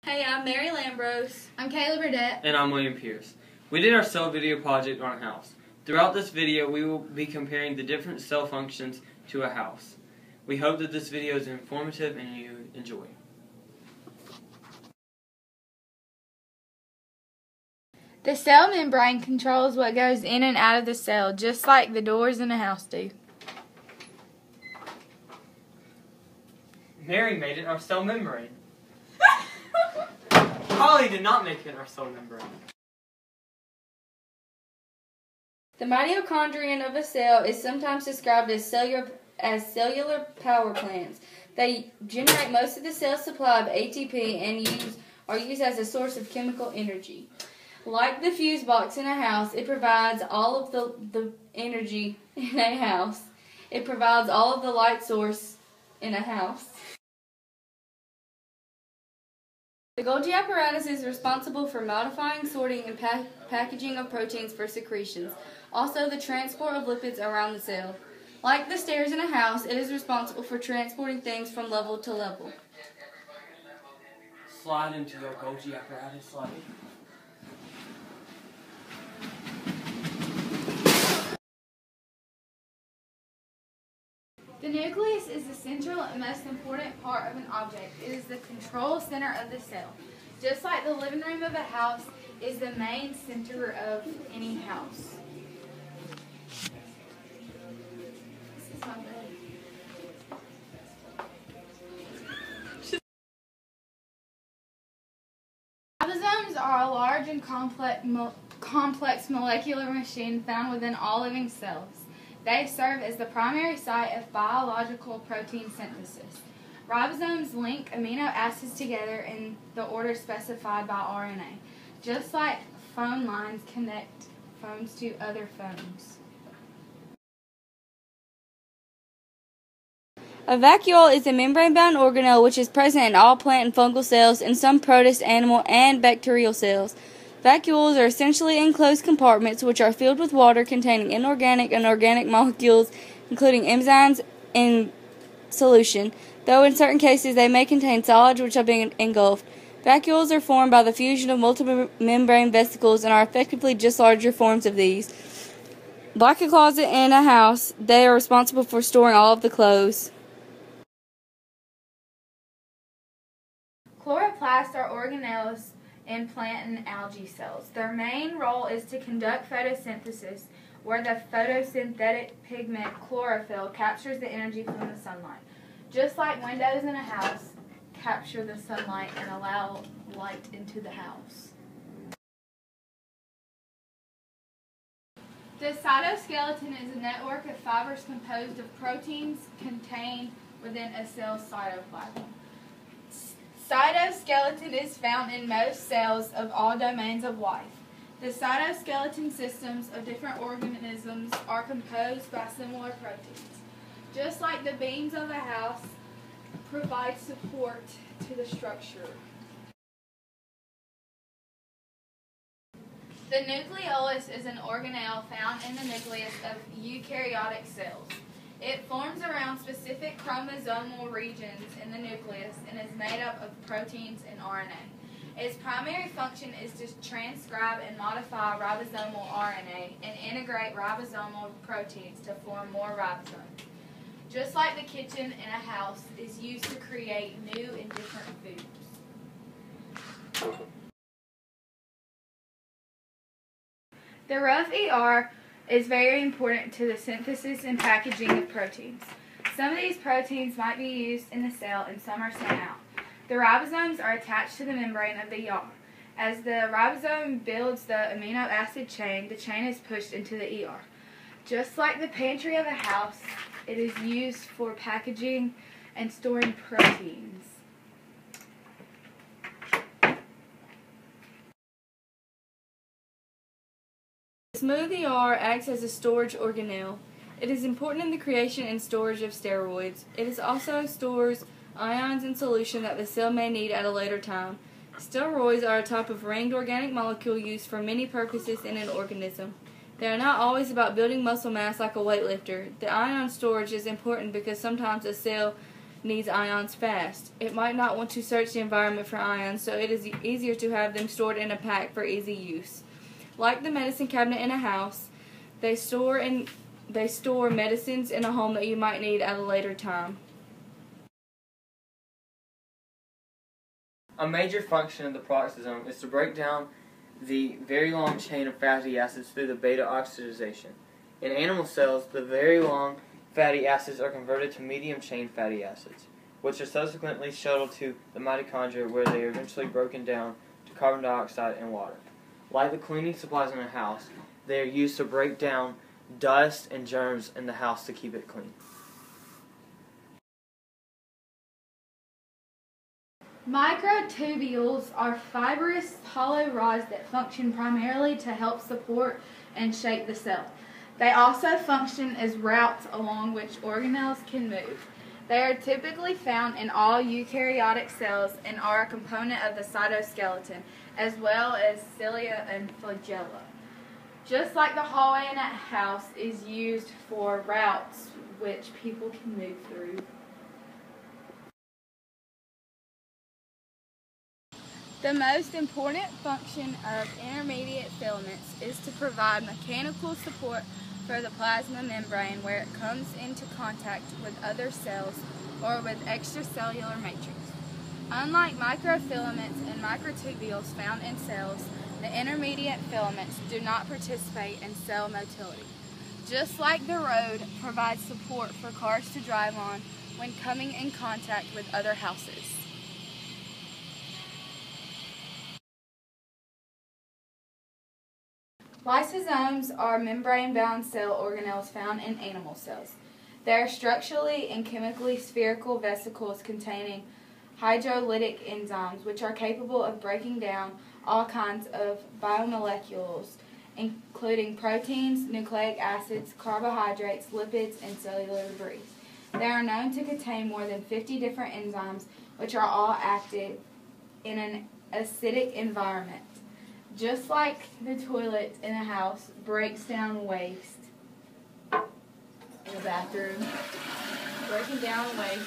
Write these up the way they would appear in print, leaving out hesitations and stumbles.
Hey, I'm Mary Lambros. I'm Kayla Burdett. And I'm William Pierce. We did our cell video project on a house. Throughout this video, we will be comparing the different cell functions to a house. We hope that this video is informative and you enjoy. The cell membrane controls what goes in and out of the cell, just like the doors in a house do. Mary made it our cell membrane. Holly did not make it our cell membrane. The mitochondrion of a cell is sometimes described as cellular power plants. They generate most of the cell's supply of ATP and are used as a source of chemical energy. Like the fuse box in a house, it provides all of the energy in a house. It provides all of the light source in a house. The Golgi apparatus is responsible for modifying, sorting, and packaging of proteins for secretions. Also, the transport of lipids around the cell. Like the stairs in a house, it is responsible for transporting things from level to level. Slide into the Golgi apparatus, slide. The nucleus is the central and most important part of an object. It is the control center of the cell. Just like the living room of a house is the main center of any house. This is my bed. Ribosomes are a large and complex molecular machine found within all living cells. They serve as the primary site of biological protein synthesis. Ribosomes link amino acids together in the order specified by RNA, just like phone lines connect phones to other phones. A vacuole is a membrane-bound organelle which is present in all plant and fungal cells and some protist, animal, and bacterial cells. Vacuoles are essentially enclosed compartments which are filled with water containing inorganic and organic molecules, including enzymes in solution, though in certain cases they may contain solids which have been engulfed. Vacuoles are formed by the fusion of multiple membrane vesicles and are effectively just larger forms of these. Like a closet in a house, they are responsible for storing all of the clothes. Chloroplasts are organelles in plant and algae cells. Their main role is to conduct photosynthesis, where the photosynthetic pigment chlorophyll captures the energy from the sunlight. Just like windows in a house capture the sunlight and allow light into the house. The cytoskeleton is a network of fibers composed of proteins contained within a cell's cytoplasm. Cytoskeleton is found in most cells of all domains of life. The cytoskeleton systems of different organisms are composed by similar proteins. Just like the beams of a house provide support to the structure. The nucleolus is an organelle found in the nucleus of eukaryotic cells. It forms around specific chromosomal regions in the nucleus and is made up of proteins and RNA. Its primary function is to transcribe and modify ribosomal RNA and integrate ribosomal proteins to form more ribosomes. Just like the kitchen in a house is used to create new and different foods. The rough ER is very important to the synthesis and packaging of proteins. Some of these proteins might be used in the cell and some are sent out. The ribosomes are attached to the membrane of the ER. As the ribosome builds the amino acid chain, the chain is pushed into the ER. Just like the pantry of a house, it is used for packaging and storing proteins. The smooth ER acts as a storage organelle. It is important in the creation and storage of steroids. It also stores ions in solution that the cell may need at a later time. Steroids are a type of ringed organic molecule used for many purposes in an organism. They are not always about building muscle mass like a weightlifter. The ion storage is important because sometimes a cell needs ions fast. It might not want to search the environment for ions, so it is easier to have them stored in a pack for easy use. Like the medicine cabinet in a house, they store medicines in a home that you might need at a later time. A major function of the peroxisome is to break down the very long chain of fatty acids through the beta oxidation. In animal cells, the very long fatty acids are converted to medium chain fatty acids, which are subsequently shuttled to the mitochondria, where they are eventually broken down to carbon dioxide and water. Like the cleaning supplies in a house, they are used to break down dust and germs in the house to keep it clean. Microtubules are fibrous, hollow rods that function primarily to help support and shape the cell. They also function as routes along which organelles can move. They are typically found in all eukaryotic cells and are a component of the cytoskeleton, as well as cilia and flagella. Just like the hallway in a house is used for routes which people can move through. The most important function of intermediate filaments is to provide mechanical support for the plasma membrane where it comes into contact with other cells or with extracellular matrix. Unlike microfilaments and microtubules found in cells, the intermediate filaments do not participate in cell motility. Just like the road provides support for cars to drive on when coming in contact with other houses. Lysosomes are membrane-bound cell organelles found in animal cells. They are structurally and chemically spherical vesicles containing hydrolytic enzymes, which are capable of breaking down all kinds of biomolecules, including proteins, nucleic acids, carbohydrates, lipids, and cellular debris. They are known to contain more than 50 different enzymes, which are all active in an acidic environment. Just like the toilet in a house breaks down waste in a bathroom, breaking down waste.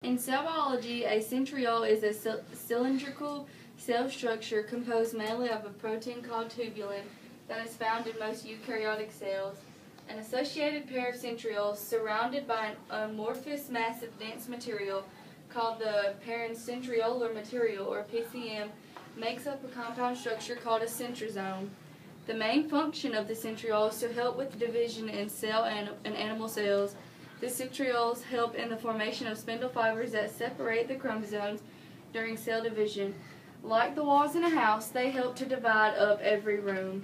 In cell biology, a centriole is a cylindrical cell structure composed mainly of a protein called tubulin that is found in most eukaryotic cells. An associated pair of centrioles surrounded by an amorphous mass of dense material called the parencentriolar material, or PCM, makes up a compound structure called a centrosome. The main function of the centriole is to help with division in cell and animal cells. The centrioles help in the formation of spindle fibers that separate the chromosomes during cell division. Like the walls in a house, they help to divide up every room.